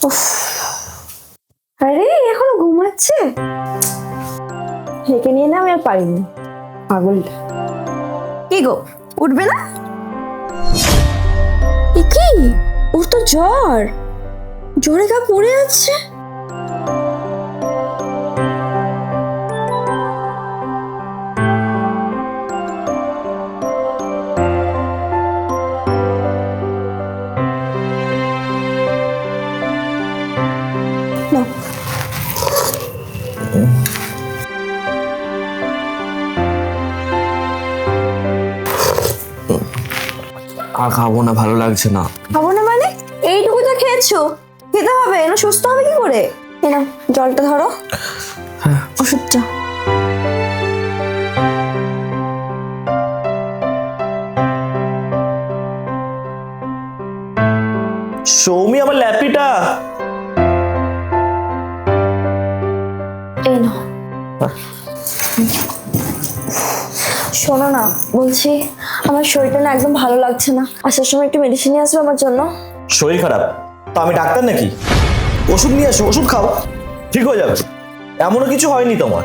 উফ, আরে এখনো ঘুমাচ্ছে। হেঁকে নিয়ে না আমি আর পারিনি, পাগলটা। কি গো, উঠবে না? এ কি, ওর তো জ্বর, জ্বরে গা পড়ে যাচ্ছে। নাও। আর খাবো না, ভালো লাগছে না। খাবো না মানে? এইটুকু তো খেয়েছো, খেতে হবে না, সুস্থ হবে কি করে? এই নাও জলটা ধরো, ওষুধটা। সৌমি, আমার ল্যাপিটা। এই নাও। শোনো না, বলছি আমার শরীরটা না একদম ভালো লাগছে না, আসার সময় একটু মেডিসিন নিয়ে আসবে আমার জন্য। শরীর খারাপ তো আমি ডাক্তার নাকি? ওষুধ নিয়ে আসো, ওষুধ খাও, ঠিক হয়ে যাবে। এমনও কিছু হয়নি তোমার।